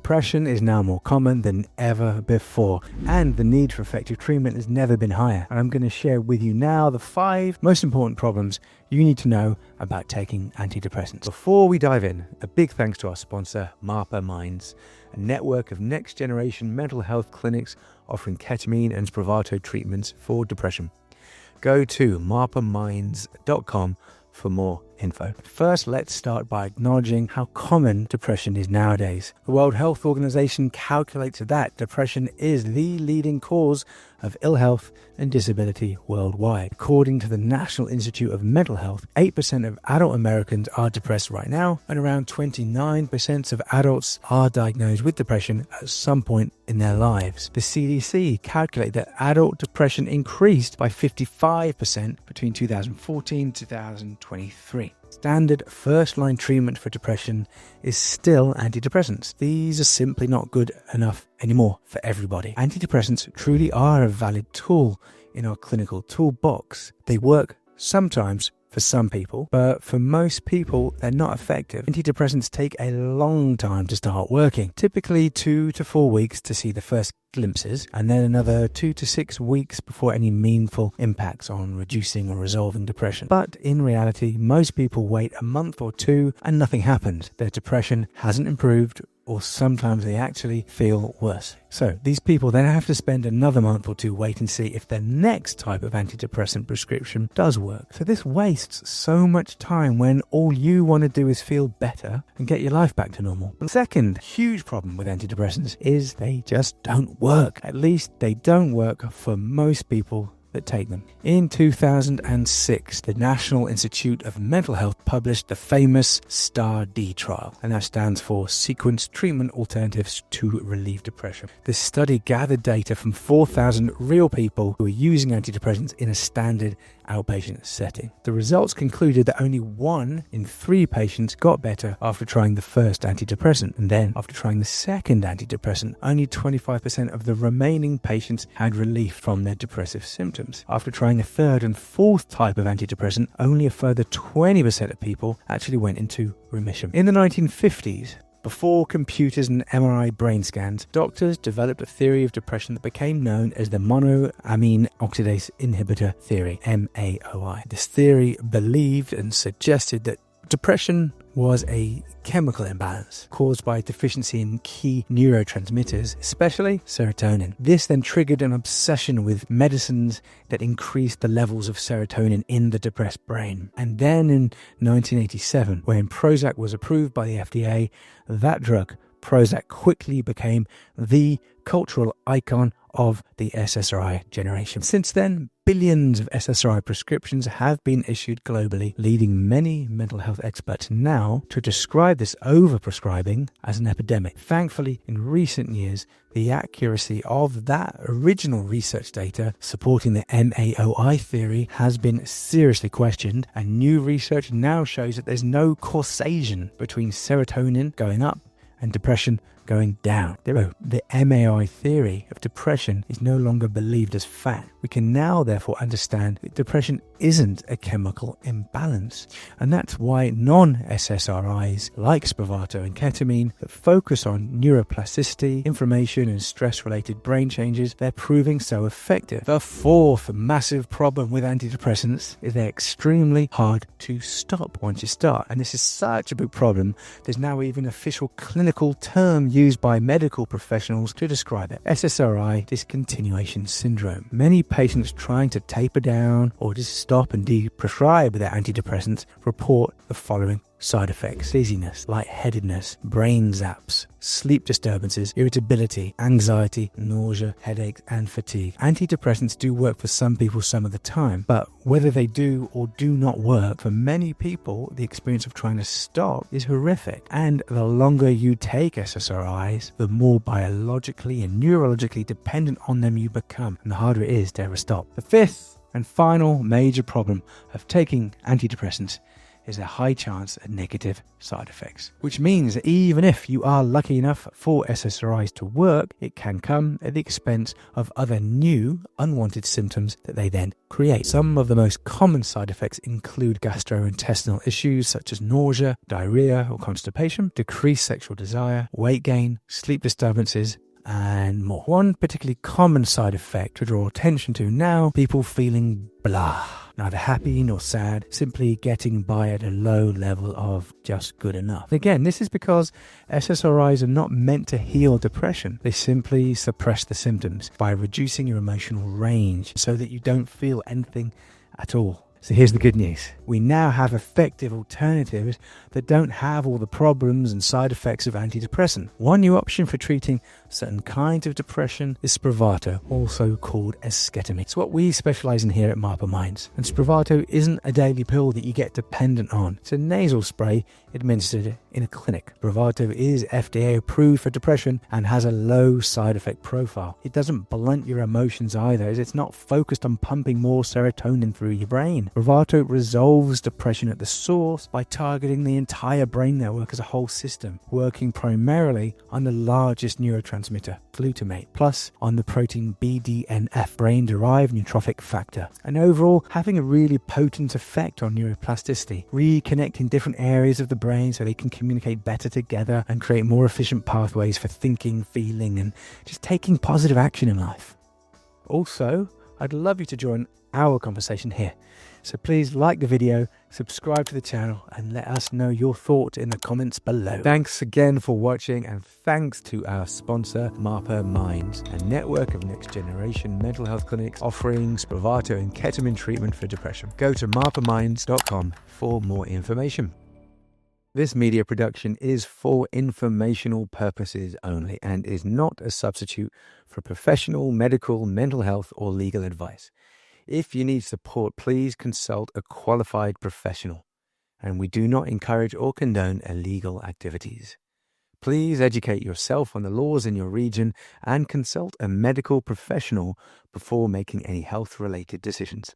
Depression is now more common than ever before, and the need for effective treatment has never been higher. And I'm going to share with you now the 5 most important problems you need to know about taking antidepressants. Before we dive in, a big thanks to our sponsor, Marpa Minds, a network of next-generation mental health clinics offering ketamine and Spravato treatments for depression. Go to marpaminds.com for more info. First, let's start by acknowledging how common depression is nowadays. The World Health Organization calculates that depression is the leading cause of ill health and disability worldwide. According to the National Institute of Mental Health, 8% of adult Americans are depressed right now, and around 29% of adults are diagnosed with depression at some point in their lives. The CDC calculated that adult depression increased by 55% between 2014 and 2023. Standard first-line treatment for depression is still antidepressants. These are simply not good enough anymore for everybody. Antidepressants truly are a valid tool in our clinical toolbox. They work sometimes for some people, but for most people, they're not effective. Antidepressants take a long time to start working, typically 2 to 4 weeks to see the first glimpses, and then another 2 to 6 weeks before any meaningful impacts on reducing or resolving depression. But in reality, most people wait a month or 2 and nothing happens. Their depression hasn't improved, or sometimes they actually feel worse. So these people then have to spend another month or 2 waiting to see if their next type of antidepressant prescription does work. So this wastes so much time when all you want to do is feel better and get your life back to normal. The second huge problem with antidepressants is they just don't work. At least they don't work for most people that take them. In 2006, the National Institute of Mental Health published the famous STAR-D trial, and that stands for Sequenced Treatment Alternatives to Relieve Depression. This study gathered data from 4,000 real people who were using antidepressants in a standard outpatient setting. The results concluded that only 1 in 3 patients got better after trying the first antidepressant, and then after trying the second antidepressant, only 25% of the remaining patients had relief from their depressive symptoms. After trying a third and fourth type of antidepressant, only a further 20% of people actually went into remission. In the 1950s, before computers and MRI brain scans, doctors developed a theory of depression that became known as the monoamine oxidase inhibitor theory, MAOI. This theory believed and suggested that depression was a chemical imbalance caused by a deficiency in key neurotransmitters, especially serotonin. This then triggered an obsession with medicines that increased the levels of serotonin in the depressed brain. And then in 1987, when Prozac was approved by the FDA, that drug, Prozac, quickly became the cultural icon of the SSRI generation. Since then, billions of SSRI prescriptions have been issued globally, leading many mental health experts now to describe this overprescribing as an epidemic. Thankfully, in recent years, the accuracy of that original research data supporting the MAOI theory has been seriously questioned, and new research now shows that there's no causation between serotonin going up and depression going down. The MAOI theory of depression is no longer believed as fact. We can now therefore understand that depression isn't a chemical imbalance, and that's why non-SSRIs like Spravato and ketamine that focus on neuroplasticity, inflammation and stress-related brain changes, they're proving so effective. The fourth massive problem with antidepressants is they're extremely hard to stop once you start, and this is such a big problem. There's now even an official clinical term used by medical professionals to describe it: SSRI discontinuation syndrome. Many patients trying to taper down or just stop and deprescribe their antidepressants report the following side effects: dizziness, lightheadedness, brain zaps, sleep disturbances, irritability, anxiety, nausea, headaches, and fatigue. Antidepressants do work for some people some of the time, but whether they do or do not work, for many people, the experience of trying to stop is horrific. And the longer you take SSRIs, the more biologically and neurologically dependent on them you become, and the harder it is to ever stop. The fifth and final major problem of taking antidepressants is a high chance of negative side effects. Which means that even if you are lucky enough for SSRIs to work, it can come at the expense of other new, unwanted symptoms that they then create. Some of the most common side effects include gastrointestinal issues such as nausea, diarrhea or constipation, decreased sexual desire, weight gain, sleep disturbances, and more. One particularly common side effect to draw attention to now, people feeling blah. Neither happy nor sad, simply getting by at a low level of just good enough. Again, this is because SSRIs are not meant to heal depression. They simply suppress the symptoms by reducing your emotional range so that you don't feel anything at all. So here's the good news. We now have effective alternatives that don't have all the problems and side effects of antidepressant. One new option for treating certain kinds of depression is Spravato, also called as Ketamine. It's what we specialize in here at Marpa Minds. And Spravato isn't a daily pill that you get dependent on. It's a nasal spray administered in a clinic. Spravato is FDA approved for depression and has a low side effect profile. It doesn't blunt your emotions either, as it's not focused on pumping more serotonin through your brain. Spravato resolves depression at the source by targeting the entire brain network as a whole system, working primarily on the largest neurotransmitter, glutamate, plus on the protein BDNF, brain-derived neurotrophic factor, and overall having a really potent effect on neuroplasticity, reconnecting different areas of the brain so they can communicate better together and create more efficient pathways for thinking, feeling, and just taking positive action in life. Also, I'd love you to join our conversation here. So please like the video, subscribe to the channel, and let us know your thoughts in the comments below. Thanks again for watching, and thanks to our sponsor, Marpa Minds, a network of next-generation mental health clinics offering Spravato and Ketamine treatment for depression. Go to marpaminds.com for more information. This media production is for informational purposes only and is not a substitute for professional, medical, mental health, or legal advice. If you need support, please consult a qualified professional, and we do not encourage or condone illegal activities. Please educate yourself on the laws in your region and consult a medical professional before making any health-related decisions.